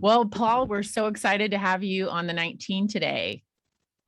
Well, Paul, we're so excited to have you on the 19 today.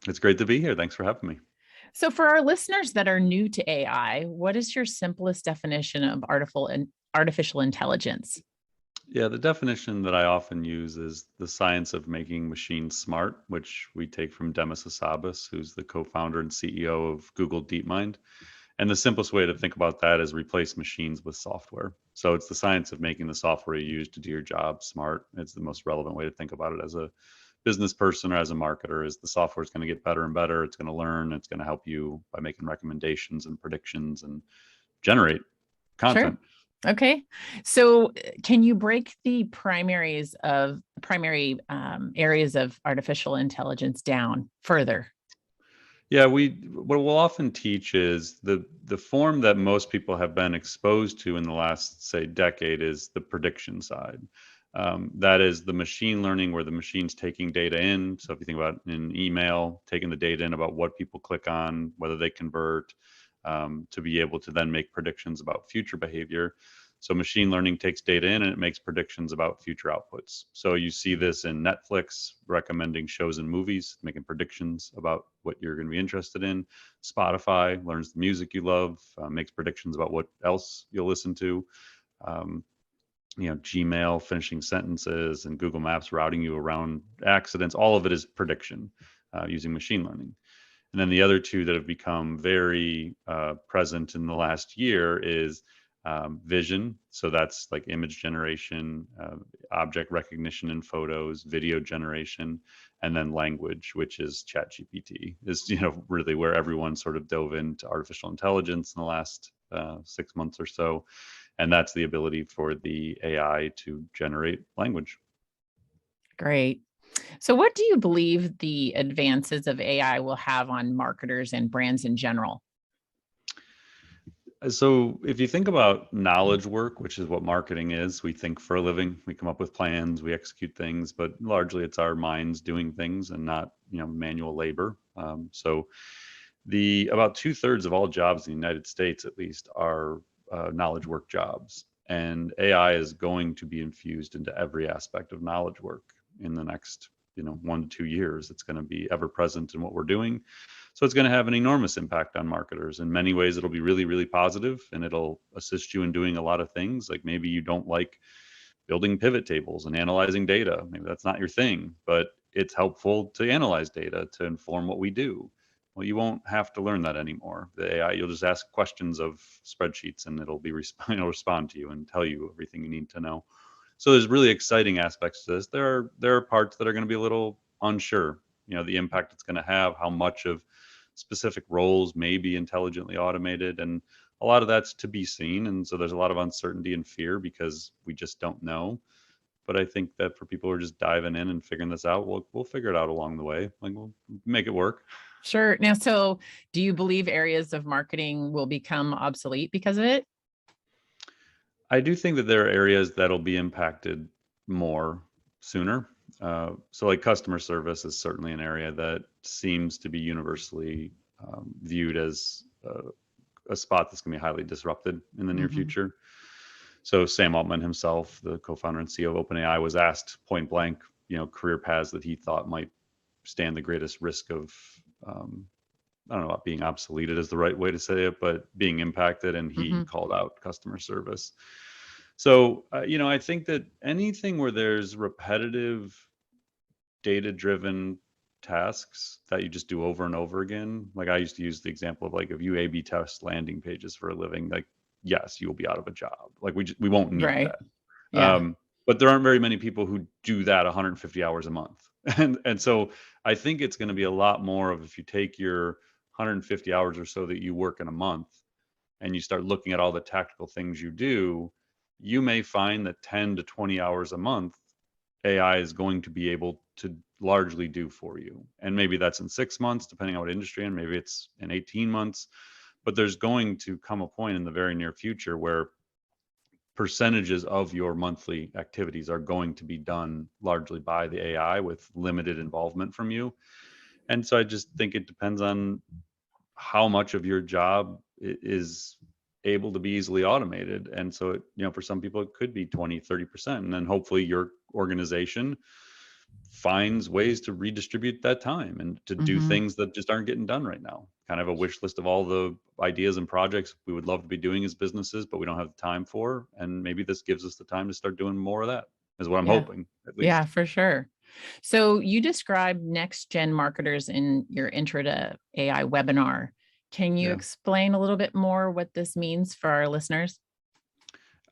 It's great to be here. Thanks for having me. So, for our listeners that are new to AI, what is your simplest definition of artificial intelligence? Yeah, the definition that I often use is the science of making machines smart, which we take from Demis Hassabis, who's the co-founder and CEO of Google DeepMind. And the simplest way to think about that is replace machines with software. So it's the science of making the software you use to do your job smart. It's the most relevant way to think about it as a business person or as a marketer. Is the software is going to get better and better. It's going to learn. It's going to help you by making recommendations and predictions and generate Sure. content. Okay. So, can you break the primary areas of artificial intelligence down further? Yeah, what we'll often teach is the form that most people have been exposed to in the last, say, decade is the prediction side. That is the machine learning where the machine's taking data in. So if you think about an email, taking the data in about what people click on, whether they convert, to be able to then make predictions about future behavior. So machine learning takes data in and it makes predictions about future outputs. So you see this in Netflix recommending shows and movies, making predictions about what you're going to be interested in. Spotify learns the music you love, makes predictions about what else you'll listen to. Um, Gmail finishing sentences and Google Maps routing you around accidents. All of it is prediction using machine learning. And then the other two that have become very present in the last year is vision. So that's like image generation, object recognition in photos, video generation, and then language, which is ChatGPT, is really where everyone sort of dove into artificial intelligence in the last 6 months or so. And that's the ability for the AI to generate language. Great. So, what do you believe the advances of AI will have on marketers and brands in general? So, if you think about knowledge work, which is what marketing is, we think for a living, we come up with plans, we execute things, but largely it's our minds doing things and not, manual labor. So, the about 2/3 of all jobs in the United States, at least, are knowledge work jobs, and AI is going to be infused into every aspect of knowledge work in the next, 1 to 2 years. It's going to be ever present in what we're doing. So it's going to have an enormous impact on marketers. In many ways, it'll be really, really positive, and it'll assist you in doing a lot of things. Like maybe you don't like building pivot tables and analyzing data. Maybe that's not your thing, but it's helpful to analyze data to inform what we do. Well, you won't have to learn that anymore. The AI, you'll just ask questions of spreadsheets, and it'll respond to you and tell you everything you need to know. So there's really exciting aspects to this. There are parts that are going to be a little unsure. The impact it's going to have, how much of specific roles may be intelligently automated, and a lot of that's to be seen. And so there's a lot of uncertainty and fear because we just don't know. But I think that for people who are just diving in and figuring this out, we'll figure it out along the way. Like we'll make it work. Sure. Now, so do you believe areas of marketing will become obsolete because of it? I do think that there are areas that'll be impacted more sooner. So, like customer service is certainly an area that seems to be universally viewed as a spot that's going to be highly disrupted in the near Hmm. future. So, Sam Altman himself, the co-founder and CEO of OpenAI, was asked point blank, career paths that he thought might stand the greatest risk of, um, I don't know about being obsoleted is the right way to say it, but being impacted, and he Hmm. called out customer service. So, I think that anything where there's repetitive, data driven tasks that you just do over and over again, like I used to use the example of like if you A/B test landing pages for a living, like, yes, you will be out of a job. Like we won't need Right. that. Yeah. But there aren't very many people who do that 150 hours a month. And so I think it's going to be a lot more of if you take your 150 hours or so that you work in a month and you start looking at all the tactical things you do, you may find that 10 to 20 hours a month, AI is going to be able to largely do for you. And maybe that's in 6 months, depending on what industry, and maybe it's in 18 months. But there's going to come a point in the very near future where percentages of your monthly activities are going to be done largely by the AI with limited involvement from you. And so I just think it depends on how much of your job is able to be easily automated. And so, for some people, it could be 20, 30%. And then hopefully your organization finds ways to redistribute that time and to do Mm-hmm. things that just aren't getting done right now. Kind of a wish list of all the ideas and projects we would love to be doing as businesses, but we don't have the time for. And maybe this gives us the time to start doing more of that, is what I'm Yeah. hoping, at Yeah, least. for sure. So you described next gen marketers in your intro to AI webinar. Can you Yeah. explain a little bit more what this means for our listeners?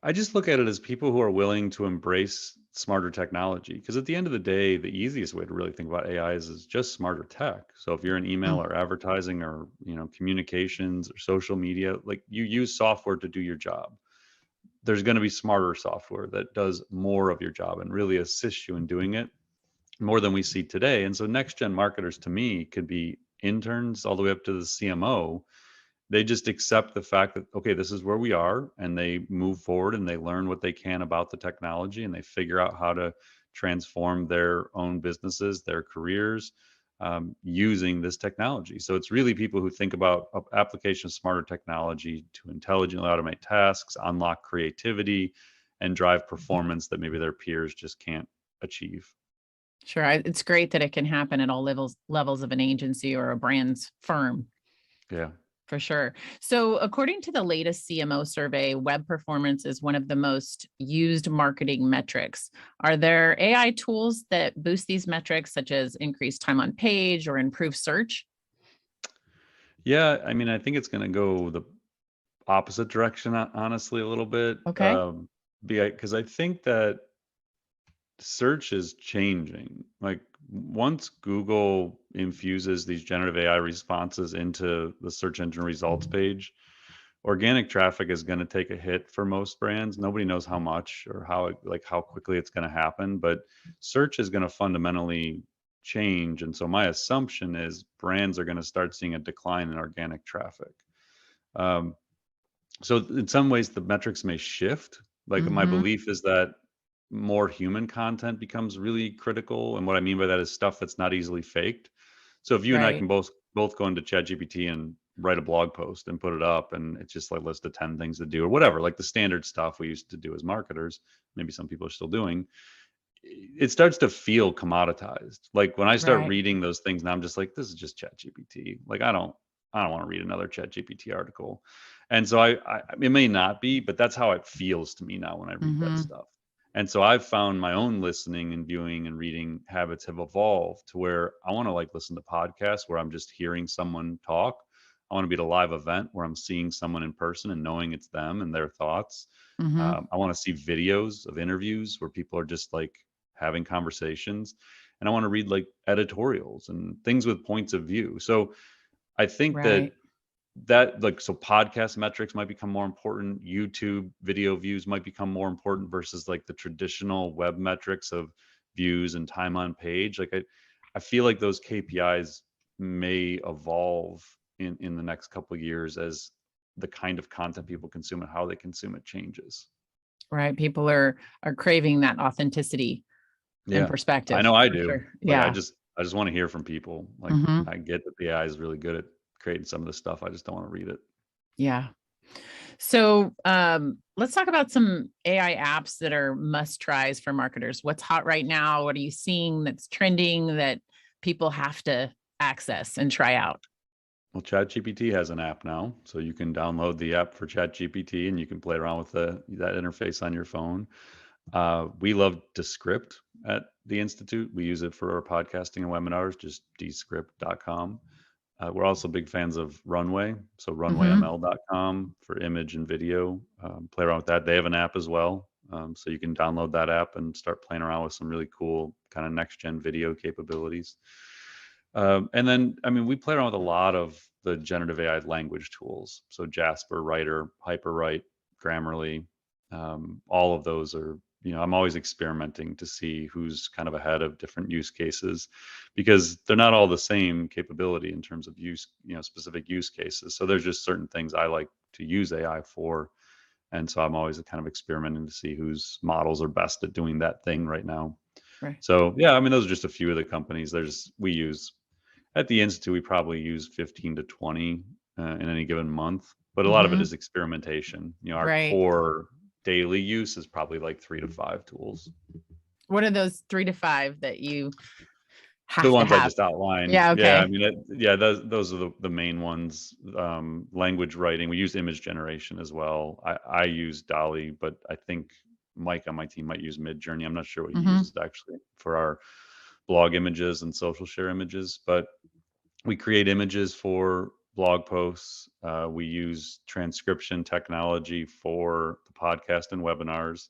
I just look at it as people who are willing to embrace smarter technology. Because at the end of the day, the easiest way to really think about AI is just smarter tech. So if you're in email Mm, or advertising or communications or social media, like you use software to do your job. There's going to be smarter software that does more of your job and really assists you in doing it more than we see today. And so next gen marketers to me could be interns all the way up to the CMO. They just accept the fact that, okay, this is where we are, and they move forward and they learn what they can about the technology, and they figure out how to transform their own businesses, their careers, using this technology. So it's really people who think about application of smarter technology to intelligently automate tasks, unlock creativity, and drive performance that maybe their peers just can't achieve. sure. It's great that it can happen at all levels of an agency or a brand's firm. Yeah. For sure. So, according to the latest CMO survey, web performance is one of the most used marketing metrics. Are there AI tools that boost these metrics, such as increased time on page or improve search? Yeah. I mean, I think it's going to go the opposite direction, honestly, a little bit. Okay. Because I think that search is changing. Like once Google infuses these generative AI responses into the search engine results page, organic traffic is going to take a hit for most brands. Nobody knows how much or how quickly it's going to happen, but search is going to fundamentally change. And so my assumption is brands are going to start seeing a decline in organic traffic. Um, so in some ways, the metrics may shift. Like my Mm-hmm. belief is that more human content becomes really critical, and what I mean by that is stuff that's not easily faked. So if you and I Right. can both go into ChatGPT and write a blog post and put it up, and it's just like list of 10 things to do or whatever, like the standard stuff we used to do as marketers, maybe some people are still doing, it starts to feel commoditized. Like when I start Right. reading those things now, I'm just like, this is just ChatGPT. Like I don't want to read another ChatGPT article. And so it may not be, but that's how it feels to me now when I read that Mm-hmm. stuff. And so I've found my own listening and viewing and reading habits have evolved to where I want to like listen to podcasts where I'm just hearing someone talk. I want to be at a live event where I'm seeing someone in person and knowing it's them and their thoughts. Mm-hmm. I want to see videos of interviews where people are just like having conversations. And I want to read like editorials and things with points of view. So I think Right. that like so podcast metrics might become more important. YouTube video views might become more important versus like the traditional web metrics of views and time on page. Like I feel like those KPIs may evolve in the next couple of years as the kind of content people consume and how they consume it changes. Right. People are craving that authenticity and Yeah, I perspective know I for do. sure. Like Yeah. I just want to hear from people. Like Mm-hmm. I get that the AI is really good at creating some of this stuff. I just don't want to read it. Yeah. So let's talk about some AI apps that are must tries for marketers. What's hot right now? What are you seeing that's trending that people have to access and try out? Well, ChatGPT has an app now, so you can download the app for ChatGPT and you can play around with that interface on your phone. We love Descript at the Institute. We use it for our podcasting and webinars, just descript.com. We're also big fans of Runway, so Mm-hmm. runwayml.com for image and video. Play around with that. They have an app as well, so you can download that app and start playing around with some really cool kind of next gen video capabilities. And then, I mean, we play around with a lot of the generative AI language tools. So Jasper, Writer, Hyperwrite, Grammarly, all of those are, I'm always experimenting to see who's kind of ahead of different use cases because they're not all the same capability in terms of use, specific use cases. So there's just certain things I like to use AI for. And so I'm always kind of experimenting to see whose models are best at doing that thing right now. Right. So yeah, I mean, those are just a few of the companies. We use at the Institute, we probably use 15 to 20 in any given month. but a lot of it Hmm. is experimentation. Our Right. core daily use is probably like 3 to 5 tools. What are those 3 to 5 that you The have to ones I have? just outlined. Yeah. Yeah, I Okay. mean, yeah, those are the main ones. Language writing. We use image generation as well. I use Dolly, but I think Mike on my team might use Midjourney. I'm not sure what he Hmm. uses actually for our blog images and social share images, but we create images for blog posts. We use transcription technology for the podcast and webinars.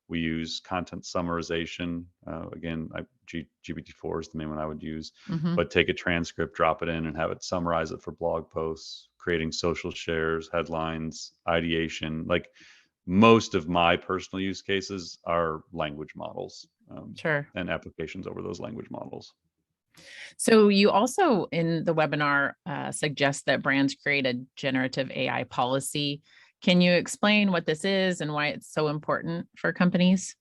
We use content summarization. Again, GPT-4 is the main one I would use, Hmm. but take a transcript, drop it in, and have it summarize it for blog posts, creating social shares, headlines, ideation. Like most of my personal use cases are language models Sure. and applications over those language models. So you also in the webinar suggest that brands create a generative AI policy. Can you explain what this is and why it's so important for companies?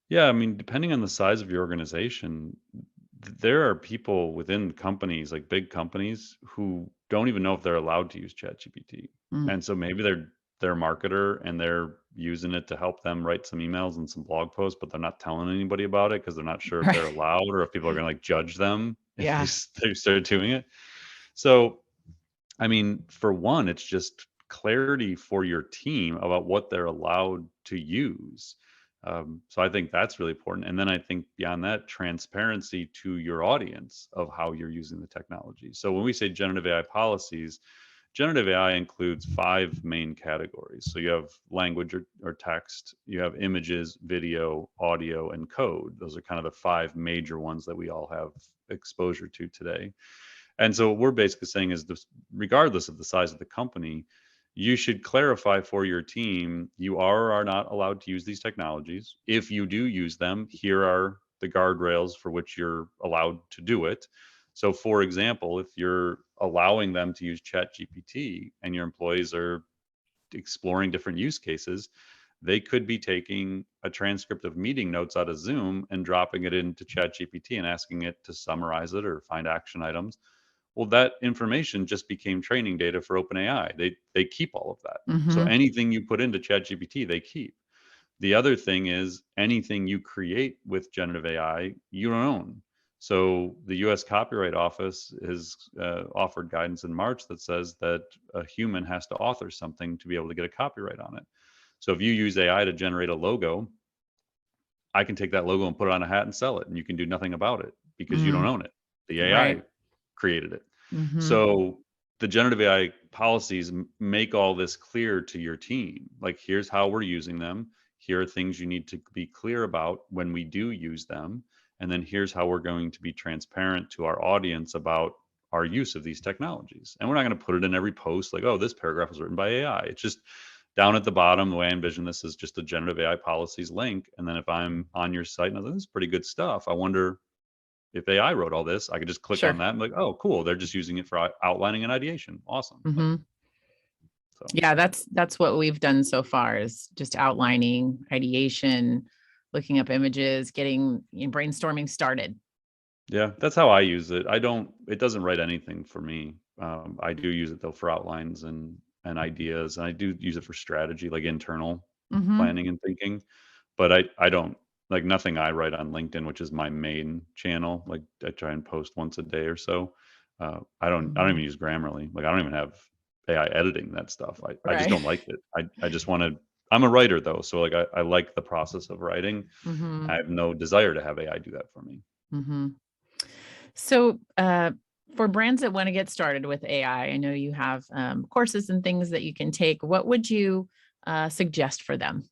Yeah, I mean, depending on the size of your organization, there are people within companies, like big companies, who don't even know if they're allowed to use ChatGPT. Mm. And so maybe they're a marketer and they're using it to help them write some emails and some blog posts, but they're not telling anybody about it because they're not sure if they're Right. allowed or if people are going to like judge them if Yeah. they start doing it. So I mean, for one, it's just clarity for your team about what they're allowed to use. So I think that's really important. And then I think beyond that, transparency to your audience of how you're using the technology. So when we say generative AI policies, generative AI includes 5 main categories. So you have language or text, you have images, video, audio, and code. Those are kind of the 5 major ones that we all have exposure to today. And so what we're basically saying is this, regardless of the size of the company, you should clarify for your team you are or are not allowed to use these technologies. If you do use them, here are the guardrails for which you're allowed to do it. So for example, if you're allowing them to use Chat GPT and your employees are exploring different use cases, they could be taking a transcript of meeting notes out of Zoom and dropping it into Chat GPT and asking it to summarize it or find action items. Well, that information just became training data for OpenAI. They keep all of that. So Hmm. anything you put into ChatGPT, they keep. The other thing is anything you create with generative AI, you don't own. So the U.S. Copyright Office has offered guidance in March that says that a human has to author something to be able to get a copyright on it. So if you use AI to generate a logo, I can take that logo and put it on a hat and sell it, and you can do nothing about it because you don't Mm. own it. The Right. AI created it. Hmm. So the generative AI policies make all this clear to your team. Like, here's how we're using them. Here are things you need to be clear about when we do use them. And then here's how we're going to be transparent to our audience about our use of these technologies. And we're not going to put it in every post like, oh, this paragraph was written by AI. It's just down at the bottom. The way I envision this is just a generative AI policies link. And then if I'm on your site and I was like, this is pretty good stuff, I wonder if AI wrote all this, I could just click on Sure. that and be like, oh, cool. They're just using it for outlining and ideation. Awesome. Like, Hmm. so Yeah, that's what we've done so far is just outlining, ideation, looking up images, getting brainstorming started. yeah, that's how I use it. It doesn't write anything for me. I do use it though for outlines and ideas. And I do use it for strategy, like internal Hmm. planning and thinking. But I don't like nothing I write on LinkedIn, which is my main channel. Like I try and post once a day or so. I don't even use Grammarly. Like I don't even have AI editing that stuff. I just Right. don't like it. I just want to. I'm a writer though, so like I like the process of writing. Hmm. I have no desire to have AI do that for me. Hmm. So, for brands that want to get started with AI, I know you have courses and things that you can take. What would you suggest for them?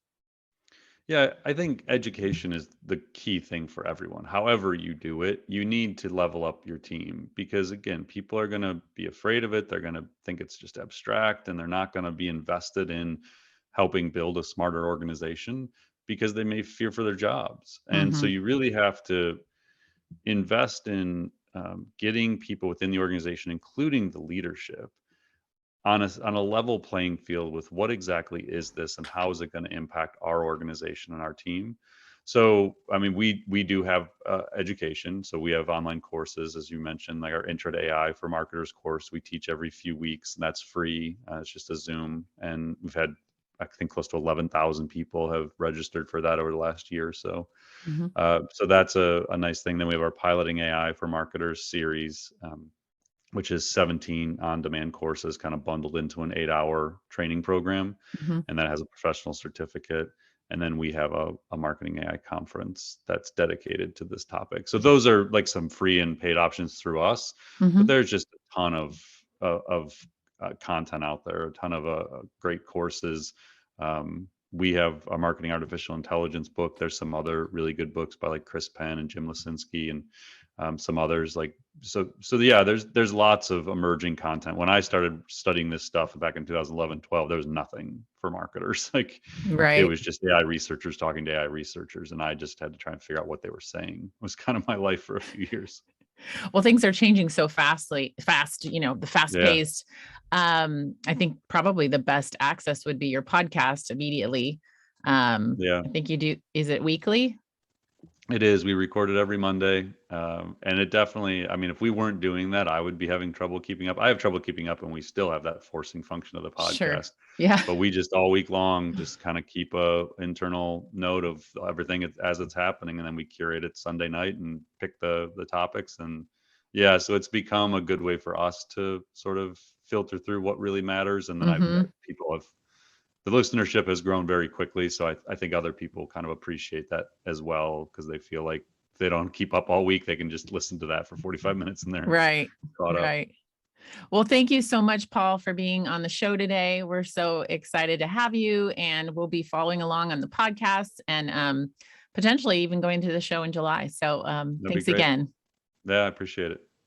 Yeah, I think education is the key thing for everyone. However you do it, you need to level up your team because again, people are going to be afraid of it. They're going to think it's just abstract and they're not going to be invested in helping build a smarter organization because they may fear for their jobs. And so Hmm. you really have to invest in getting people within the organization, including the leadership, on a level playing field with what exactly is this and how is it going to impact our organization and our team. So, I mean, we do have education. So we have online courses, as you mentioned, like our Intro to AI for Marketers course. We teach every few weeks, and that's free. It's just a Zoom, and we've had, I think, close to 11,000 people have registered for that over the last year. So, Mhm. so that's a nice thing. Then we have our Piloting AI for Marketers series, which is 17 on-demand courses kind of bundled into an 8-hour training program, Mhm. and that has a professional certificate. And then we have a marketing AI conference that's dedicated to this topic. So those are like some free and paid options through us, but Mhm. there's just a ton of content out there, a ton of great courses. We have a marketing artificial intelligence book. There's some other really good books by like Chris Penn and Jim Lisinski, and some others like so yeah, there's lots of emerging content. When I started studying this stuff back in 2011, 12, there was nothing for marketers. Like it Right. was just AI researchers talking to AI researchers, and I just had to try and figure out what they were saying. It was kind of my life for a few years. Well, things are changing so fast, the fast Yeah, paced. I think probably the best access would be your podcast immediately. yeah. I think you do, is it weekly? It is. We record it every Monday. And it definitely, I mean, if we weren't doing that, I would be having trouble keeping up. I have trouble keeping up, and we still have that forcing function of the Sure. podcast. Yeah. But we just all week long just kind of keep a internal note of everything as it's happening, and then we curate it Sunday night and pick the topics. And yeah, so it's become a good way for us to sort of filter through what really matters. And then Hmm. people have the listenership has grown very quickly. So I think other people kind of appreciate that as well, because they feel like if they don't keep up all week, they can just listen to that for 45 minutes and they're Right. caught up. Right. Well, thank you so much, Paul, for being on the show today. We're so excited to have you, and we'll be following along on the podcast and potentially even going to the show in July. So That'd be thanks great. again. Yeah, I appreciate it.